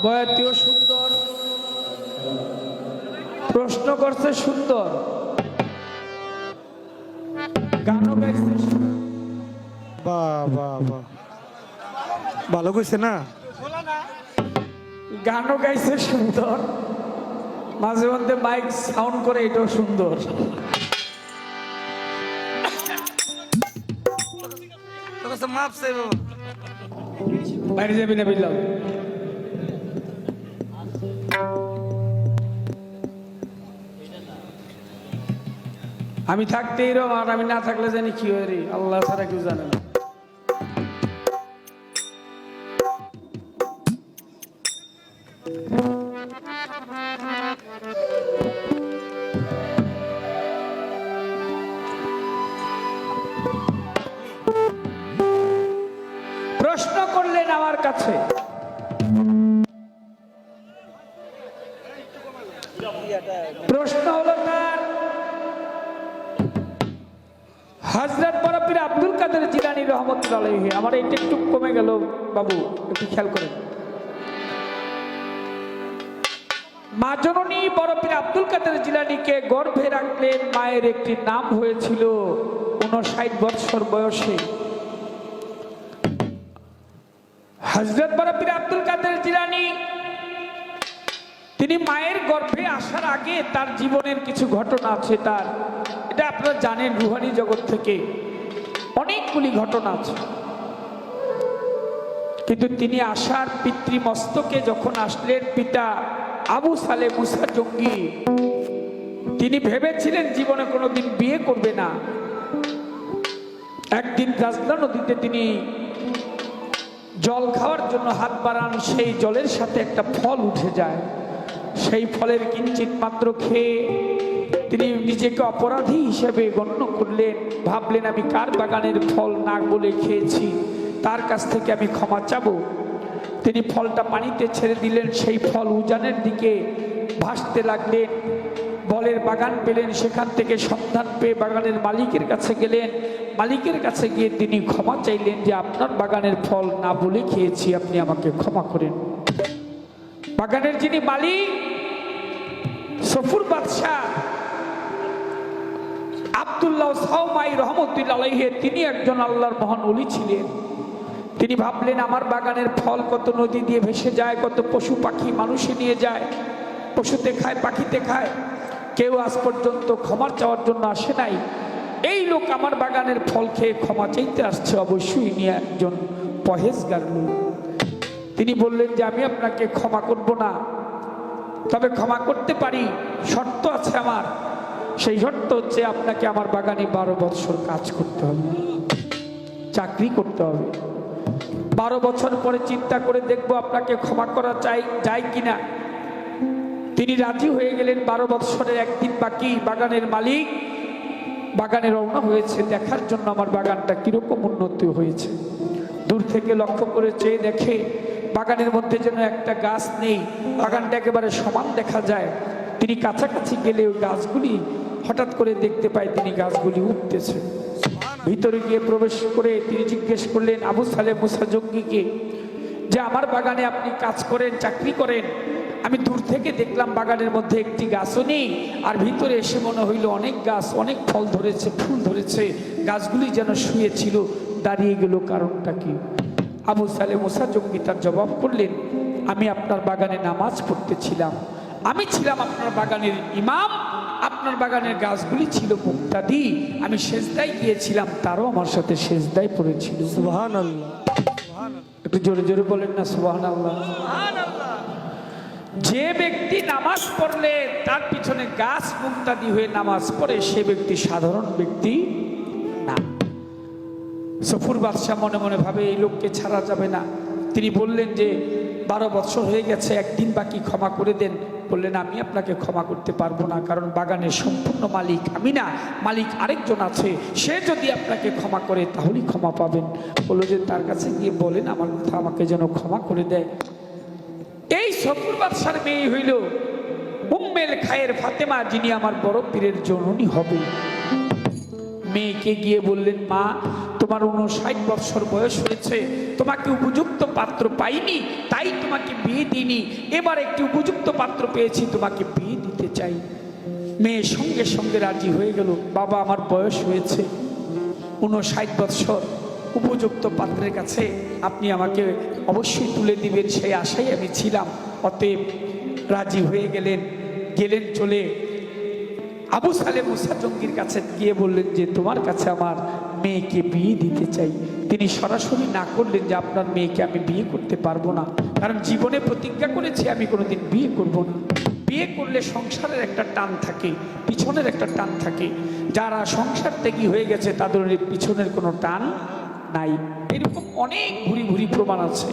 বয়াতিও সুন্দর, প্রশ্ন করছে সুন্দর, গানও গাইছে বাহ বাহ বাহ, ভালো কইছে না? গানও গাইছে সুন্দর, মাঝে মধ্যে মাইক সাউন্ড করে, এটাও সুন্দর। বাইরে যাবি না বুঝলাম। আমি থাকতে এরকম, আর আমি না থাকলে জানি কি হয় রে, আল্লাহ ছাড়া কেউ জানে না। প্রশ্ন করলেন আমার কাছে, প্রশ্ন হলো তার হযরত বড় পীর আব্দুল কাদের জিলানী রহমাতুল্লাহ আলাইহি। আমার এটা একটু কমে গেল বাবু, একটু খেয়াল করেন। মা জননী বড় পীর আব্দুল কাদের জিলানীকে গর্ভে রাখলেন, মায়ের একটি নাম হয়েছিল 59 বছর বয়সে। হযরত বড় পীর আব্দুল কাদের জিলানী তিনি মায়ের গর্ভে আসার আগে তার জীবনের কিছু ঘটনা আছে। তার এটা আপনারা জানেন, রুহানি জগৎ থেকে অনেকগুলি ঘটনা আছে। কিন্তু তিনি আসার পিতৃমস্তকে যখন আসলেন পিতা আবু সালে মুসা জঙ্গি, তিনি ভেবেছিলেন জীবনে কোনোদিন বিয়ে করবে না। একদিন রাজদা নদীতে তিনি জল খাওয়ার জন্য হাত বাড়ান, সেই জলের সাথে একটা ফল উঠে যায়। সেই ফলের কিঞ্চিত মাত্র খেয়ে তিনি নিজেকে অপরাধী হিসেবে গণ্য করলেন। ভাবলেন আমি কার বাগানের ফল না বলে খেয়েছি, তার কাছ থেকে আমি ক্ষমা চাবো। তিনি ফলটা পানিতে ছেড়ে দিলেন, সেই ফল উজানের দিকে ভাসতে লাগলেন। বলের বাগান পেলেন, সেখান থেকে সন্ধান পেয়ে বাগানের মালিকের কাছে গেলেন। মালিকের কাছে গিয়ে তিনি ক্ষমা চাইলেন যে আপনার বাগানের ফল না বলে খেয়েছি, আপনি আমাকে ক্ষমা করেন। বাগানের যিনি মালিক সফুর বাদশাহ আব্দুল্লাহ সাওমাই রহমতুল্লাহ আলাইহি, তিনি একজন আল্লাহর মহান ওলি ছিলেন। তিনি ভাবলেন আমার বাগানের ফল কত নদী দিয়ে ভেসে যায়, কত পশু পাখি মানুষে নিয়ে যায়, পশুতে খায় পাখিতে খায়, কেউ আজ পর্যন্ত ক্ষমা চাওয়ার জন্য আসে নাই। এই লোক আমার বাগানের ফল খেয়ে ক্ষমা চাইতে আসছে, অবশ্যই নিয়ে একজন পরহেজগার লোক। তিনি বললেন যে আমি আপনাকে ক্ষমা করব না, তবে ক্ষমা করতে পারি, শর্ত আছে আমার। সেই শর্ত হচ্ছে আপনাকে আমার বাগানে 12 বছর কাজ করতে হবে, চাকরি করতে হবে। 12 বছর পরে চিন্তা করে দেখবো আপনাকে ক্ষমা করা যায় কিনা। তিনি রাজি হয়ে গেলেন। 12 বছরের একদিন বাকি, বাগানের মালিক বাগানে রওনা হয়েছে দেখার জন্য আমার বাগানটা কিরকম উন্নতি হয়েছে। দূর থেকে লক্ষ্য করে চেয়ে দেখে বাগানের মধ্যে যেন একটা গাছ নেই, বাগানটা একেবারে সমান দেখা যায়। তিনি কাছাকাছি গেলে ওই গাছগুলি হঠাৎ করে দেখতে পায় তিনি গাছগুলি উঠতেছে। ভিতরে গিয়ে প্রবেশ করে তিনি জিজ্ঞেস করলেন আবু সালে মুসা জঙ্গিকে যে আমার বাগানে আপনি কাজ করেন, চাকরি করেন, আমি দূর থেকে দেখলাম বাগানের মধ্যে একটি গাছও নেই, আর ভিতরে এসে মনে হইল অনেক গাছ, অনেক ফল ধরেছে, ফুল ধরেছে, গাছগুলি যেন শুয়ে ছিল, দাঁড়িয়ে গেল, কারণটা কি? আবু সালে মুসা জঙ্গি তার জবাব করলেন আমি আপনার বাগানে নামাজ পড়তেছিলাম, আমি ছিলাম আপনার বাগানের ইমাম, আপনার বাগানের গাছগুলি ছিল মুক্তাদি, আমি সেজদায় গিয়েছিলাম, তারও আমার সাথে সেজদায় পড়েছিল। সুবহানাল্লাহ, একটু জোরে জোরে বলেন না সুবহানাল্লাহ। যে ব্যক্তি নামাজ পড়লে তার পিছনে গাছ মুক্তাদি হয়ে নামাজ পড়ে, সে ব্যক্তি সাধারণ ব্যক্তি না। সফুর বাদশাহ মনে মনে ভাবে এই লোককে ছাড়া যাবে না। তিনি বললেন যে 12 বছর হয়ে গেছে, একদিন বাকি, ক্ষমা করে দেন। বললেন আমি আপনাকে ক্ষমা করতে পারবো না, কারণ বাগানের সম্পূর্ণ মালিক আমি না, মালিক আরেকজন আছে, সে যদি আপনাকে ক্ষমা করে তাহলেই ক্ষমা পাবেন। বললো যে তার কাছে গিয়ে বলেন আমার কথা আমাকে যেন ক্ষমা করে দেয়। এই সফুর বাদশার মেয়ে হইল উম্মেল খায়ের ফাতেমা, যিনি আমার বড় পীরের জননী হবে। মেয়েকে গিয়ে বললেন মা তোমার 59 বছর বয়স হয়েছে, তোমাকে উপযুক্ত পাত্র পাইনি, তাই তোমাকে বিয়ে দিইনি, এবার একটি উপযুক্ত পাত্র পেয়েছি, তোমাকে বিয়ে দিতে চাই। মেয়ে সঙ্গে সঙ্গে রাজি হয়ে গেল। বাবা, আমার বয়স হয়েছে 59 বছর, উপযুক্ত পাত্রের কাছে আপনি আমাকে অবশ্যই তুলে দিবেন, সেই আশাই আমি ছিলাম। অতএব রাজি হয়ে গেলেন। চলে আবু সালেহ মুসা জঙ্গির কাছে গিয়ে বললেন যে তোমার কাছে আমার মেয়েকে বিয়ে দিতে চাই। তিনি সরাসরি না করলেন যে আপনার মেয়েকে আমি বিয়ে করতে পারবো না, কারণ জীবনে প্রতিজ্ঞা করেছি আমি কোনোদিন বিয়ে করব না। বিয়ে করলে সংসারের একটা টান থাকে, পিছনের একটা টান থাকে। যারা সংসার ত্যাগী হয়ে গেছে তাদের পিছনের কোনো টান নাই। এরকম অনেক ভুরি প্রমাণ আছে।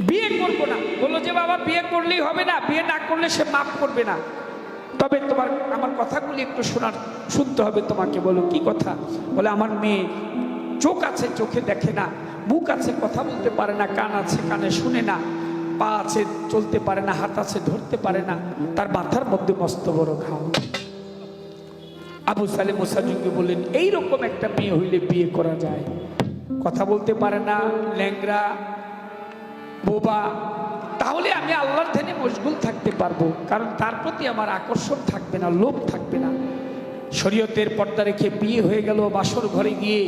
বিয়ে করবো না বললো যে বাবা বিয়ে করলেই হবে না, বিয়ে না করলে সে মাফ করবে না। তবে তোমার আমার কথাগুলি একটু শুনতে হবে তোমাকে। বলো কি কথা? বলে আমার মেয়ে চোখ আছে, চোখে দেখে না, মুখ আছে, কথা বলতে পারে না, কান আছে, কানে শুনে না, পা আছে, চলতে পারে না, হাত আছে, ধরতে পারে না, তার মাথার মধ্যে মস্ত বড় ঘাও। আবু সালেহ মুসা জঙ্গি বললেন এইরকম একটা মেয়ে হইলে বিয়ে করা যায়। কথা বলতে পারে না, ল্যাংরা, বোবা, তাহলে আমি আল্লাহর ধ্যানে মশগুল থাকতে পারবো, কারণ তার প্রতি আমার আকর্ষণ থাকবে না, লোভ থাকবে না। শরীয়তের পর্দা রেখে বিয়ে হয়ে গেল। বাসর ঘরে গিয়ে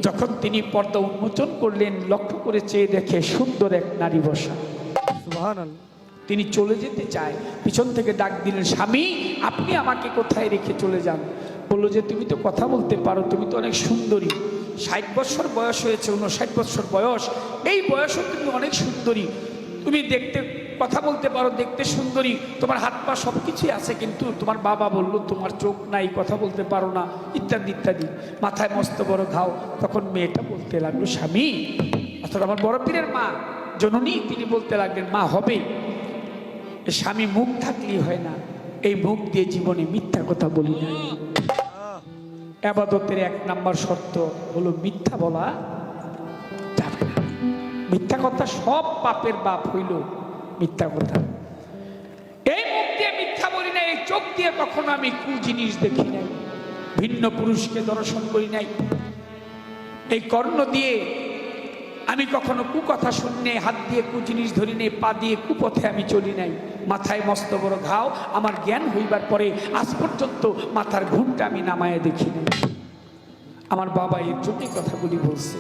যখন তিনি পর্দা উন্মোচন করলেন, লক্ষ্য করে চেয়ে দেখে সুন্দর এক নারী বসা। সুবহানাল্লাহ। তিনি চলে যেতে চায়, পিছন থেকে ডাক দিলেন, স্বামী আপনি আমাকে কোথায় রেখে চলে যান? বললো যে তুমি তো কথা বলতে পারো, তুমি তো অনেক সুন্দরী, 60 বছর বয়স হয়েছে, 59 বছর বয়স, এই বয়সও তুমি অনেক সুন্দরী, তুমি দেখতে কথা বলতে পারো, দেখতে সুন্দরী, তোমার হাত পা সব কিছুই আছে, কিন্তু তোমার বাবা বললো তোমার চোখ নাই, কথা বলতে পারো না, ইত্যাদি ইত্যাদি, মাথায় মস্ত বড় ঘাও। তখন মেয়েটা বলতে লাগলো, স্বামী, অর্থাৎ আমার বড় পীরের মা জননী, তিনি বলতে লাগলেন, মা হবে, স্বামী মুখ থাকলেই হয় না, এই মুখ দিয়ে জীবনে মিথ্যা কথা বলি না। ইবাদতের 1 নম্বর শর্ত হলো মিথ্যা বলা যাবে না। মিথ্যা কথা সব পাপের বাপ হইল মিথ্যা কথা। এই মুখ দিয়ে মিথ্যা বলি না, এই চোখ দিয়ে কখনো আমি জিনিস দেখি নাই, ভিন্ন পুরুষকে দর্শন করি নাই, এই কর্ণ দিয়ে আমি কখনো কুকথা শুনি, হাত দিয়ে জিনিস ধরি নেই, পা দিয়ে কুপথে আমি চলি নাই, মাথায় মস্ত বড় ঘাও, আমার জ্ঞান হইবার পরে আজ পর্যন্ত মাথার ঘুমটা আমি নামায় দেখি নাই। আমার বাবা এর জন্যই কথাগুলি বলছে।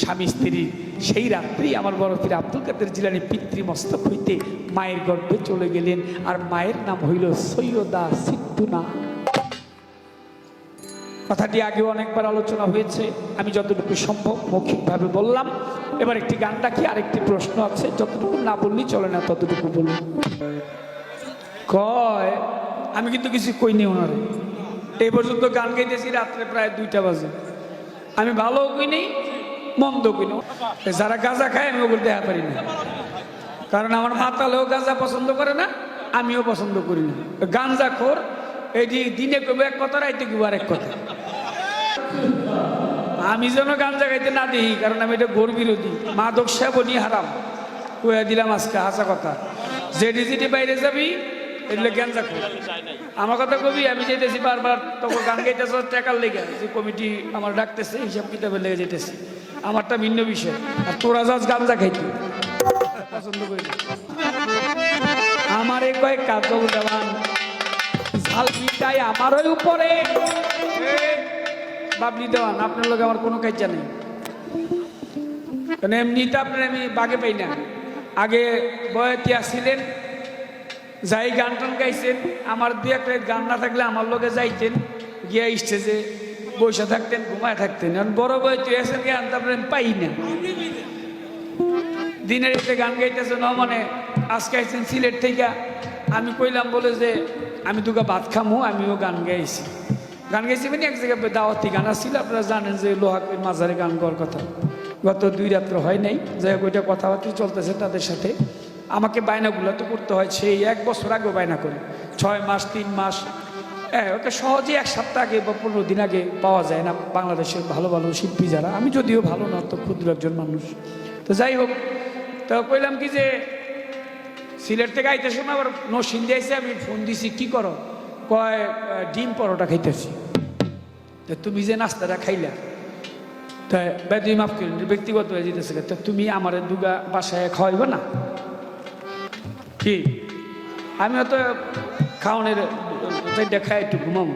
স্বামী স্ত্রী সেই রাত্রি আমার বড় পীর আব্দুল কাদের জিলানী পিতৃমস্তক হইতে মায়ের গর্ভে চলে গেলেন, আর মায়ের নাম হইল সৈয়দা সিদ্দুনা। কথাটি আগেও অনেকবার আলোচনা হয়েছে, আমি যতটুকু সম্ভব মৌখিকভাবে বললাম। এবার একটি গান রাখি, আরেকটি প্রশ্ন আছে, যতটুকু না বললেই চলে না, ততটুকু বলুন। কয় আমি কিন্তু কিছু কইনি ওনারে, এই পর্যন্ত গান গাইতেছি রাত্রে প্রায় 2টা বাজে, আমি ভালো কইনি মন্দ কইনি। যারা গাঁজা খায় আমি ওগুলো দেখা পারি না, কারণ আমার মাতালেও গাঁজা পছন্দ করে না, আমিও পছন্দ করি না। গাঁজা খোর এই দিনে কইব এক কথা, রাইতে কইব আরেক কথা। আমি যেন গাঁজা খাইতে না দিই, কারণ আমি এটা ঘোর বিরোধী, মাদক সেবনই হারাম কইয়া দিলাম আজকে, হাসা কথা। যেটি যেটি বাইরে যাবি এগুলো গাঁজা খোর। আমার কথা কবি, আমি যেতেছি বারবার, তখন গান গাইতেছ টাকার লেগে, যে কমিটি আমার ডাকতেছে, হিসাব কিতাবের লেগে যেতেছি, আমারটা ভিন্ন বিষয়। আর তোরা যাস গাঁজা খাইতে পছন্দ করি না। আমার এই কয়েক কাজল দেওয়ান ঝাল মিটাই আমারই উপরে, বাবলি দেওয়ান আপনার লোক আমার কোনো কাজা নেই, কারণ এমনিতে আপনার আমি বাগে পাই না। আগে বয়তি আসছিলেন, যাই গান টান গাইছেন, আমার 2-1 গান না থাকলে আমার লোকে যাইতেন, গিয়া স্টেজে বসে থাকতেন, ঘুমায় থাকতেন। এখন বড় বয়তি আছেন, গান তারপরে আমি পাই না। দিনের এতে গান গাইতেছে না, মানে আজকে আইছেন সিলেট থেকে, আমি কইলাম বলে যে আমি দুগা ভাত খামু, আমিও গান গাইছি। গান গাইছি মানে এক জায়গায় দাওয়াতি গান আসছিল, আপনারা জানেন যে লোহাকের মাঝারে গান গাওয়ার কথা, গত 2 রাত্র হয় নাই, যাই হোক ওইটা কথাবার্তা চলতেছে তাদের সাথে। আমাকে বায়নাগুলো তো করতে হয়, সেই 1 বছর আগেও বায়না করে, 6 মাস 3 মাস, ওটা সহজে 1 সপ্তাহ আগে বা 15 দিন আগে পাওয়া যায় না বাংলাদেশের ভালো ভালো শিল্পী যারা। আমি যদিও ভালো না, তো ক্ষুদ্র একজন মানুষ। তো যাই হোক, তো কইলাম কি যে সিলেট থেকে আইতে সময় আবার নসিন দিয়েছে, আমি ফোন দিছি, কি করো? কয় ডিম পরোটা খাইতেছি। তা তুমি যে নাস্তাটা খাইলা তা বেদি মাফ করেন ব্যক্তিগত হয়ে যেতেছে তা তুমি আমার দুগা বাসায় খাওয়াইবে না কি আমি হয়তো খাওয়ানোর দেখায় একটু ঘুমাবো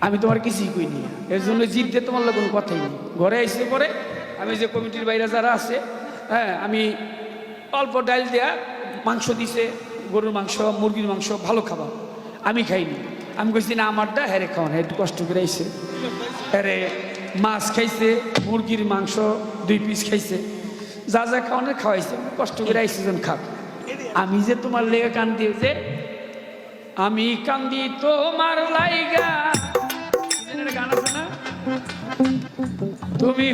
আমি তোমার কিছুই কইনি এর জন্য জিদ দিয়ে তোমার লোক কোনো কথাই নেই ঘরে এসে পরে আমি যে কমিটির বাইরে যারা আছে হ্যাঁ আমি অল্প ডাল দেয়া মাংস দিছে গরুর মাংস মুরগির মাংস ভালো খাবার আমি খাইনি আমি কইছি না আমারটা হ্যাঁ রে খাওয়ান একটু কষ্ট করে আইসে হ্যাঁ মাছ খাইছে মুরগির মাংস 2 পিস খাইছে যা যা খাওয়ানোর খাওয়াইছে কষ্ট করে আইসে জন খাক আমি যে তোমার লেগে কান্দি যে আমি কান্দি তোমার লাইগা গান আছে না তুমি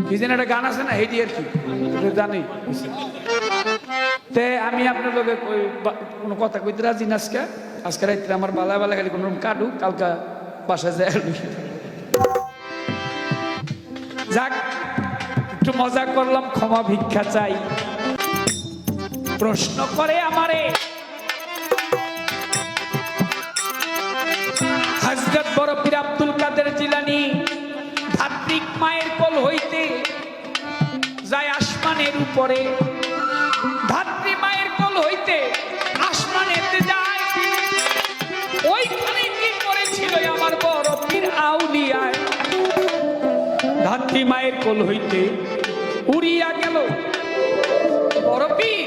কি যেন একটা গান আছে না হেডি আর কি জানি তে আমি আপনার লোকে কোনো কথা কইতে রাজি না আজকে রাত্রে আমার বালা বালা খালি কোনো কাটু কালকা বাসায় যায় যাক একটু মজা করলাম ক্ষমা ভিক্ষা চাই প্রশ্ন করে আমারে হযরত বড় পীর আব্দুল কাদের জিলানী ধাত্রীক মায়ের কোল হইতে যায় আসমানের উপরে ধাত্রী মায়ের কোল হইতে আসমানেতে যায় ওইখানে কি করেছিল আমার বড় পীর আউলিয়ায় ধাত্রী মায়ের কোল হইতে উড়িয়া গেল বড় পীর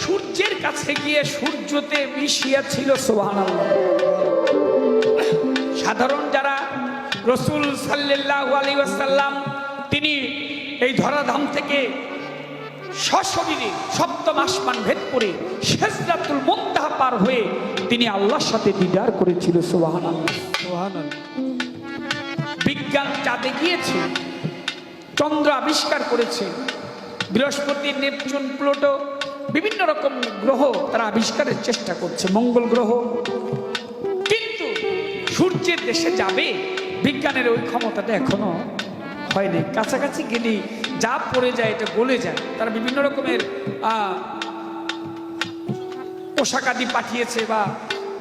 সূর্যের কাছে গিয়ে সূর্যতে মিশিয়া ছিল সুবহানাল্লাহ সাধারণ যারা রাসূল সাল্লাল্লাহু আলাইহি ওয়াসাল্লাম তিনি এই ধরাধাম থেকে সশরীরে সপ্তম আসমান ভেদ করে সিদরাতুল মুনতাহা পার হয়ে তিনি আল্লাহর সাথে দিদার করেছিল সুবহানাল্লাহ সুবহানাল্লাহ বিজ্ঞান চাঁদে গিয়েছে চন্দ্র আবিষ্কার করেছে বৃহস্পতি নেপচুন প্লুটো বিভিন্ন রকম গ্রহ তারা আবিষ্কারের চেষ্টা করছে মঙ্গল গ্রহ কিন্তু সূর্যের দেশে যাবে বিজ্ঞানের ওই ক্ষমতাটা এখনো হয়নি কাছাকাছি গেলেই যা পড়ে যায় এটা গলে যায় তারা বিভিন্ন রকমের পোশাক আদি পাঠিয়েছে বা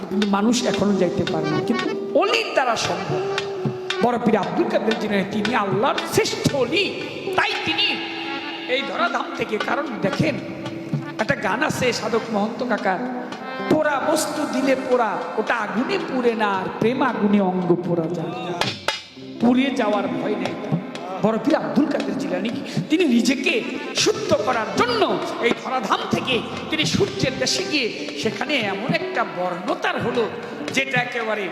কিন্তু মানুষ এখনো যাইতে পারে না কিন্তু অলির দ্বারা সম্ভব বড় পীর আব্দুল কাদের জিলানী তিনি আল্লাহর শ্রেষ্ঠ অলি তাই তিনি এই ধরাধাম থেকে কারণ দেখেন একটা গান আছে সাধক মহন্ত কাকার পোড়া বস্তু দিলে পোড়া ওটা আগুনে পুড়ে না আর প্রেম আগুনে অঙ্গ পোড়া যায় পুড়ে যাওয়ার ভয় নেই বড় পীর আব্দুল কাদের জিলানী তিনি নিজেকে শুদ্ধ করার জন্য এই ধরাধাম থেকে তিনি সূর্যের দেশে গিয়ে সেখানে এমন একটা বর্ণতার হলো যেটা একেবারে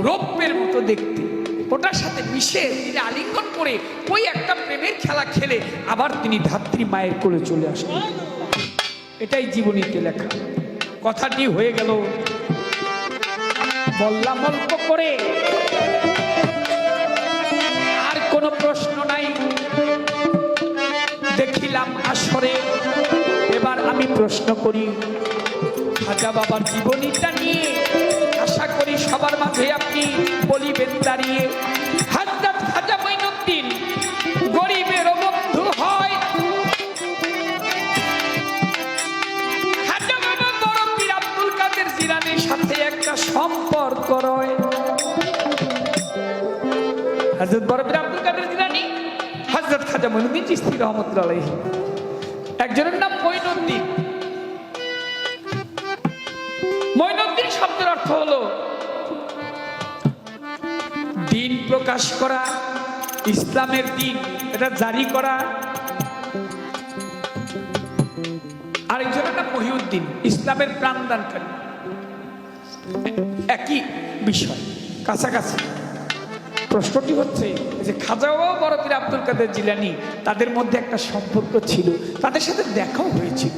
রৌপ্যের মতো দেখতে ওটার সাথে মিশে তিনি আলিঙ্গন করে ওই একটা প্রেমের খেলা খেলে আবার তিনি ধাত্রী মায়ের কোলে চলে আসেন এটাই জীবনীতে লেখা কথাটি হয়ে গেল বললাম অল্প করে আর কোনো প্রশ্ন নাই দেখিলাম আসরে এবার আমি প্রশ্ন করি খাজা বাবার জীবনীটা নিয়ে আশা করি সবার মাঝে আপনি বলিবেন দাঁড়িয়ে হযরত খাজা মঈনুদ্দিন গরিবের বন্ধু হয় খাজা বাবা বড় পীর আব্দুল কাদের জিলানীর সাথে একটা সম্পর্ক রয় হযরত বড় পীর আব্দুল কাদের জিলানী হযরত খাজা মঈনুদ্দিন চিশতি রাহমাতুল্লাহ আলাইহি একজনের নাম মঈনুদ্দিন মঈনুদ্দিন শব্দের অর্থ হলো দিন প্রকাশ করা ইসলামের দিন এটা জারি করা আরেকজনের নাম মহিউদ্দিন ইসলামের প্রাণদানকারী একই বিষয় কাছাকাছি প্রশ্নটি হচ্ছে যে খাজা বাবা বড় পীর আব্দুল কাদের জিলানী তাদের মধ্যে একটা সম্পর্ক ছিল তাদের সাথে দেখাও হয়েছিল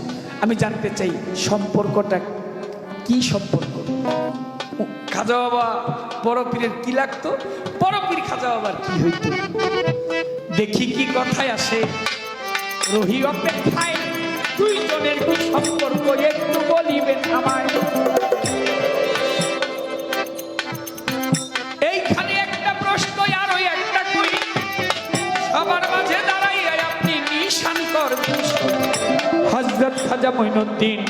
আমি জানতে চাই সম্পর্কটা কি সম্পর্ক খাজা বাবা বড় পীরের কি লাগতো বড় পীর খাজা বাবার কি হইতো দেখি কি কথায় আসে রহি অপেক্ষায় দুইজনের কি সম্পর্ক একটু বলিবেন আমায় এইখানে একটা প্রশ্ন আর ওই একটা কই সবার মাঝে দাঁড়াইয়া আপনি নিশান করবেন হযরত খাজা মঈনুদ্দিন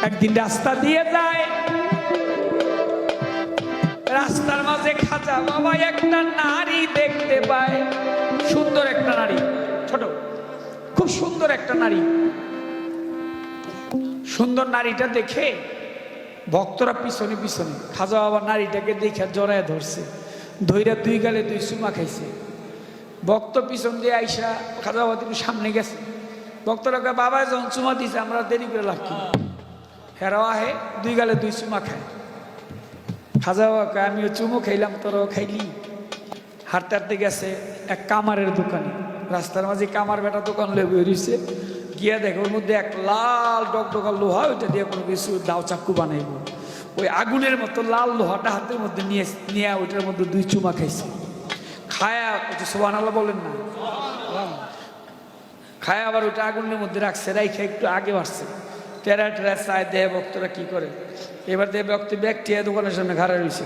একদিন রাস্তা দিয়ে যায়, রাস্তার মাঝে খাজা বাবা একটা নারী দেখতে পায়, সুন্দর একটা নারী, ছোট, খুব সুন্দর একটা নারী। সুন্দর নারীটা দেখে ভক্তরা পিছনে পিছনে, খাজা বাবা নারীটাকে দেখে জড়ায় ধরছে, ধইরা দুই গালে দুই চুমা খাইছে। ভক্ত পিছন দিয়ে আইসা খাজা বাবা একটু সামনে গেছে, ভক্তরা কয় বাবা যখন চুমা দিছে আমরা দেরি করে লাভ কি, হেরাও আহে দুই গালে দুই চুমা খায়। খাজা বাবা কয় আমিও চুমো খাইলাম তোরাও খাইলি। হাঁটতে হাঁটতে গেছে এক কামারের দোকানে, রাস্তার মাঝে কামার বেটা দোকান লয়ে বেরিয়েছে, গিয়া দেখে ওর মধ্যে এক লাল ডকডকা লোহা, ওইটা দিয়ে কোনো কিছু দাও চাক্কু বানাইব। ওই আগুনের মতো লাল লোহাটা হাতের মধ্যে নিয়ে ওইটার মধ্যে দুই চুমা খাইছে। খায়া একটু সুবহানাল্লাহ বলেন না, খায়া আবার ওইটা আগুনের মধ্যে রাখছে, রাইখে একটু আগে বাড়ছে, টেরা টেরা চায় দেয় ভক্তরা কি করে। এবার দেয় ব্যক্তি দোকানের সামনে ঘাড়া রয়েছে।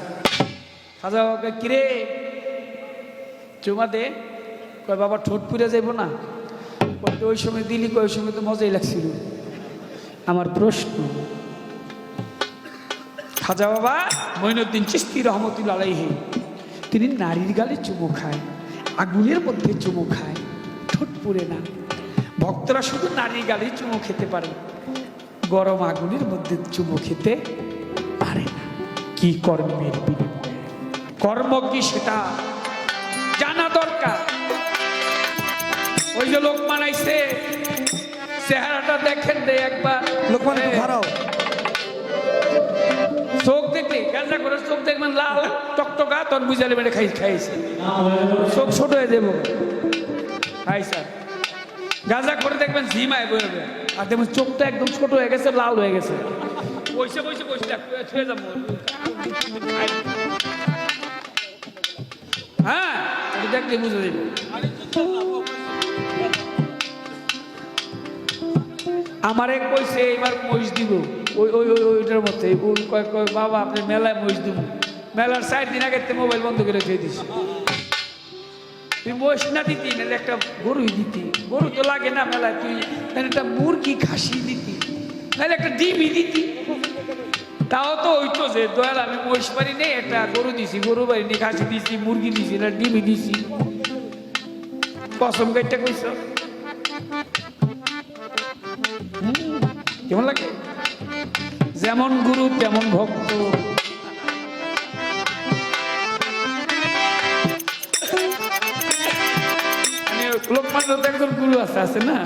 খাজা বাবাকে কিরে চুমা দে, কয় বাবা ঠোঁট পুড়ে যাইব না, ওই সময় দিলি, ওই সময় তো মজাই লাগছিল। আমার প্রশ্ন, খাজা বাবা মঈনুদ্দিন চিশতি রহমতুল্লাহ আলাইহি তিনি নারীর গালে চুমো খায়, আগুনের মধ্যে চুমো খায়, ঠোঁট পুড়ে না। ভক্তরা শুধু নারীর গালে চুমো খেতে পারে, গরম আগুনের মধ্যে চুমো খেতে পারে না। কি কর্মের বিনিময়ে, কর্ম কি সেটা জানা দরকার। ওই যে লোক মানাইছে, চেহারাটা দেখেন দে একবার, লোকমান একটু খারাপ, চোখ দেখলে গাঁজা করে চোখ দেখবেন লাল টকটকা, তখন বুঝালে মেরে খাইছে, চোখ ছোট হয়ে দেবো খাই স্যার। গাঁজা করে দেখবেন ঝিমায় বইবে, আর দেখবেন চোখটা একদম ছোট হয়ে গেছে, লাল হয়ে গেছে, বসে বসে বসে ছুঁয়ে যাবো। হ্যাঁ দেখলে বুঝে দেবে। আমারে কইছে এবার মহিষ দিব, ওইটার মধ্যে বাবা আপনি মেলায় মহিষ দিব। মেলার 4 দিন আগে মোবাইল বন্ধ করে খেয়ে দিছি। তুই মহিষ না দিতি না, একটা গরুই দিতি, গরু তো লাগে না মেলায়, তুই একটা মুরগি খাসি দিতি, নাহলে একটা ডিমই দিতি। তাও তো হইতো যে দয়াল আমি মহিষ পারি নেই, একটা গরু দিছি, গরু বাড়ি নেই, খাসি দিছি, মুরগি দিছি, না ডিমই দিছি। কসম গাইটা কইছ, কেমন লাগে? যেমন গুরু তেমন ভক্ত। লোকমান একজন গুরু আছে না?